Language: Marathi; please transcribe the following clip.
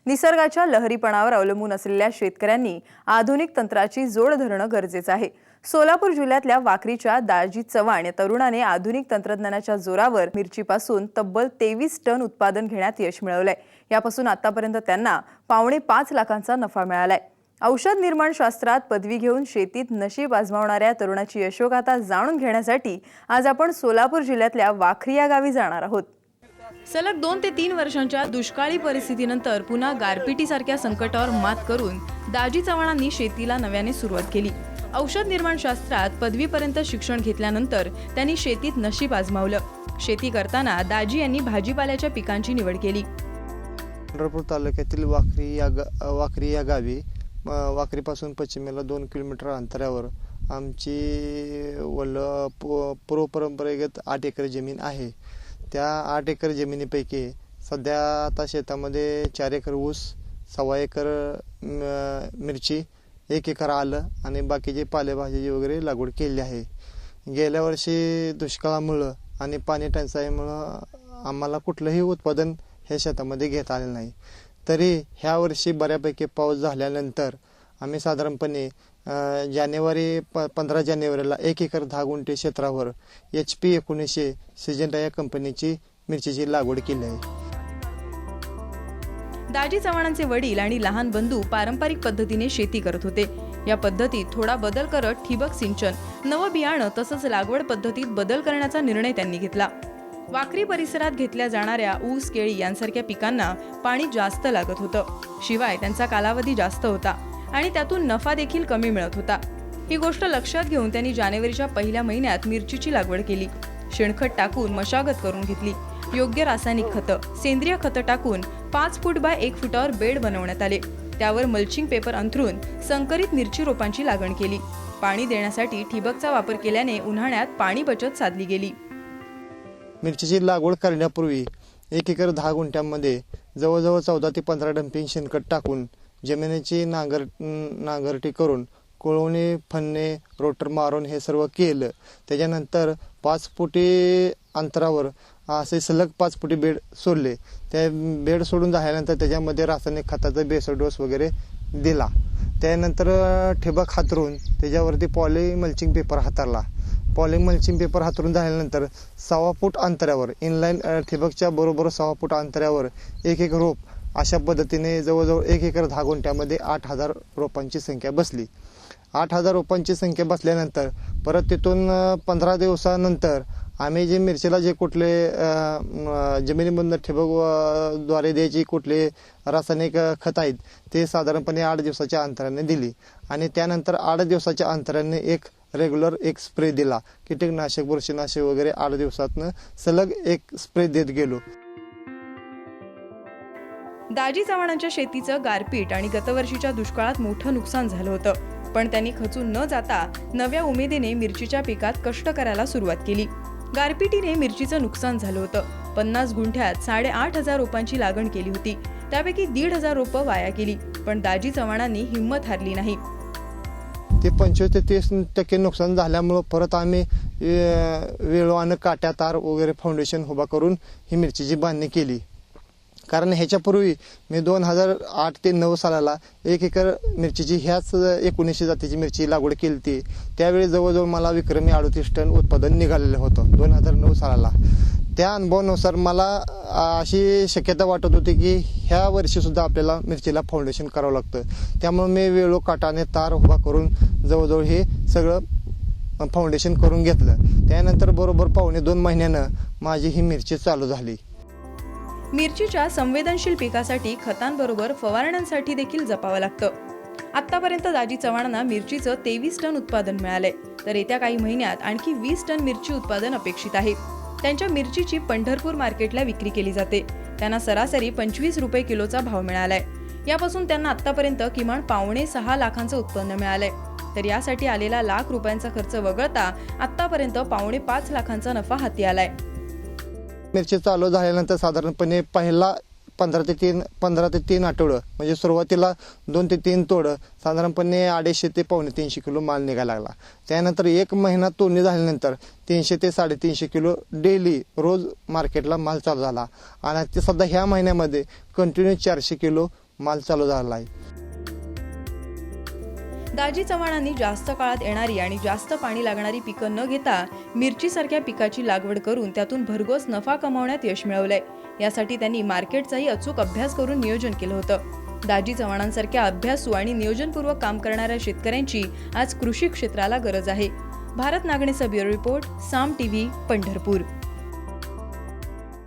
निसर्गाच्या लहरीपणावर अवलंबून असलेल्या शेतकऱ्यांनी आधुनिक तंत्राची जोड धरणं गरजेचं आहे। सोलापूर जिल्ह्यातल्या वाखरीच्या दाजी चव्हाण या तरुणाने आधुनिक तंत्रज्ञानाच्या जोरावर मिरचीपासून तब्बल 23 टन उत्पादन घेण्यात यश मिळवलंय। यापासून आतापर्यंत त्यांना 5.5 लाखांचा नफा मिळालाय। औषध निर्माण शास्त्रात पदवी घेऊन शेतीत नशीब आजमावणाऱ्या तरुणाची यशोगाथा जाणून घेण्यासाठी आज आपण सोलापूर जिल्ह्यातल्या वाखरी या गावी जाणार आहोत। सलग 2 ते 3 वर्षांच्या दुष्काळी परिस्थितीनंतर पुन्हा गारपिटीसारख्या संकटावर मात करून दाजी चव्हाणांनी शेतीला नव्याने सुरुवात केली। औषध निर्माण शास्त्रात पदवीपर्यंत शिक्षण घेतल्यानंतर त्यांनी शेतीत नशीब आजमावलं। शेती करताना दाजी यांनी भाजीपाल्याच्या पिकांची निवड केली। पंढरपूर तालुक्यातील वाखरी या गावी वाखरीपासून पश्चिमेला 2 किलोमीटर अंतरावर आमची पूर्व परंपरेगत 8 एकर जमीन आहे। त्या 8 एकर जमिनीपैकी सध्या आता शेतामध्ये 4 एकर ऊस, 1.25 एकर मिरची, 1 एकर आलं आणि बाकीचे पालेभाजी वगैरे लागवड केली आहे। गेल्या वर्षी दुष्काळामुळे आणि पाणी टंचाईमुळे आम्हाला कुठलंही उत्पादन हे शेतामध्ये घेता आले नाही। तरी ह्या वर्षी बऱ्यापैकी पाऊस झाल्यानंतर आम्ही साधारणपणे 15 जानेवारीला 1 एकर 10 गुंठे क्षेत्रावर HP 1900 सिजंटा या कंपनीची मिरचीची लागवड केली आहे। दाजी चव्हाणांचे वडील आणि लहान बंधू पारंपरिक पद्धतीने शेती करत होते। या पद्धतीत थोडा बदल करत ठिबक सिंचन, नवं बियाणं तसंच लागवड पद्धतीत बदल करण्याचा निर्णय त्यांनी घेतला। वाखरी परिसरात घेतल्या जाणाऱ्या ऊस, केळी यांसारख्या पिकांना पाणी जास्त लागत होतं। शिवाय त्यांचा कालावधी जास्त होता आणि त्यातून नफा देखील कमी मिळत होता। ही गोष्ट लक्षात घेऊन त्यांनी जानेवारीच्या पहिल्या महिन्यात मिरचीची लागवड केली। शेणखत टाकून मशागत करून घेतली। योग्य रासायनिक खतं, सेंद्रिय खतं टाकून 5 फूट बाय 1 फुटावर बेड बनवण्यात आले। त्यावर मल्चिंग पेपर अंथरून संकरित मिरची रोपांची लागण केली। पाणी देण्यासाठी ठिबकचा वापर केल्याने उन्हाळ्यात पाणी बचत साधली गेली। मिरचीची लागवड करण्यापूर्वी 1 एकर 10 गुंठ्यांमध्ये जवळजवळ 14 ते 15 डंपिंग शेणखत टाकून जमिनीची नांगरटी करून कोळवणी, फन्ने, रोटर मारून हे सर्व केलं। त्याच्यानंतर 5 फुटी अंतरावर असे सलग 5 फुटी बेड सोडले। त्या बेड सोडून झाल्यानंतर त्याच्यामध्ये रासायनिक खताचा बेसल डोस वगैरे दिला। त्यानंतर ठिबक हातरून त्याच्यावरती पॉली मल्चिंग पेपर हातरला। पॉली मल्चिंग पेपर हातरून झाल्यानंतर 1.25 फूट अंतरावर इनलाईन ठिबकच्या बरोबर 1.25 फूट अंतरावर 1 एक रोप अशा पद्धतीने जवळजवळ 1 एकर 10 गुंठ्यामध्ये 8000 रोपांची संख्या बसली। 8000 रोपांची संख्या बसल्यानंतर परत तिथून 15 दिवसानंतर आम्ही जे मिरचीला जे कुठले जमिनीमधून ठिबक द्वारे द्यायची कुठले रासायनिक खत आहेत ते साधारणपणे 8 दिवसाच्या अंतराने दिली आणि त्यानंतर 8 दिवसाच्या अंतराने एक रेग्युलर एक स्प्रे दिला। कीटकनाशक, बुरशीनाशक वगैरे 8 दिवसातनं सलग एक स्प्रे देत गेलो। दाजी चव्हाणांच्या शेतीचं गारपीट आणि गतवर्षीच्या दुष्काळात मोठं नुकसान झालं होतं, पण त्यांनी खचून न जाता नव्या उमेदीने मिरचीच्या पिकात कष्ट करायला सुरुवात केली। गारपिटीने मिरचीचं नुकसान झालं होतं। 50 गुंठ्यात 8500 रोपांची लागण केली होती। त्यापैकी 1,500 रोपं वाया गेली, पण दाजी चव्हाणांनी हिंमत हारली नाही। ते 25 ते 30% नुकसान झाल्यामुळे परत आम्ही वेळोवानं काट्या तार वगैरे फाउंडेशन उभा करून ही मिरचीची बांधणी केली। कारण ह्याच्यापूर्वी मी 2008 ते 9 सालाला 1 एकर मिरचीची ह्याच 1900 जातीची मिरची लागवड केली होती। त्यावेळी जवळजवळ मला विक्रमी 38 टन उत्पादन निघालेलं होतं 2009 सालाला। त्या अनुभवानुसार मला अशी शक्यता वाटत होती की ह्या वर्षी सुद्धा आपल्याला मिरचीला फाउंडेशन करावं लागतं। त्यामुळे मी वेळो काटाने तार उभा करून जवळजवळ हे सगळं फाउंडेशन करून घेतलं। त्यानंतर बरोबर 1.5-2 महिन्यानं माझी ही मिरची चालू झाली। मिरचीच्या संवेदनशील पिकासाठी खतांबरोबर फवारण्यांसाठी देखील जपावं लागतं। आतापर्यंत दाजी चव्हाणांना मिरचीचं 23 टन उत्पादन मिळालंय, तर येत्या काही महिन्यात आणखी 20 टन मिरची उत्पादन अपेक्षित आहे। त्यांच्या मिरचीची पंढरपूर मार्केटला विक्री केली जाते। त्यांना सरासरी 25 रुपये किलोचा भाव मिळालाय। यापासून त्यांना आतापर्यंत किमान 5.5 लाखांचं उत्पन्न मिळालंय, तर यासाठी आलेला लाख रुपयांचा खर्च वगळता आतापर्यंत 5.5 लाखांचा नफा हाती आलाय। मिरची चालू झाल्यानंतर साधारणपणे पहिला 15 ते 3 आठवडं म्हणजे सुरुवातीला 2 ते 3 तोडं साधारणपणे 250 ते 350 किलो माल निघायला लागला। त्यानंतर 1 महिना तोडणी झाल्यानंतर 300 ते 350 किलो डेली रोज मार्केटला माल चालू झाला आणि ते सध्या ह्या महिन्यामध्ये कंटिन्यू 400 किलो माल चालू झाला आहे. दाजी चव्हाणांनी जास्त काळात येणारी आणि जास्त पाणी लागणारी पिकं न घेता मिरचीसारख्या पिकाची लागवड करून त्यातून भरघोस नफा कमावण्यात यश मिळवलंय. यासाठी त्यांनी मार्केटचाही अचूक अभ्यास करून नियोजन केलं होतं. दाजी चव्हाणांसारख्या अभ्यासू आणि नियोजनपूर्वक काम करणाऱ्या शेतकऱ्यांची आज कृषी क्षेत्राला गरज आहे. भारत नागणेचा ब्युरो रिपोर्ट, साम टीव्ही, पंढरपूर.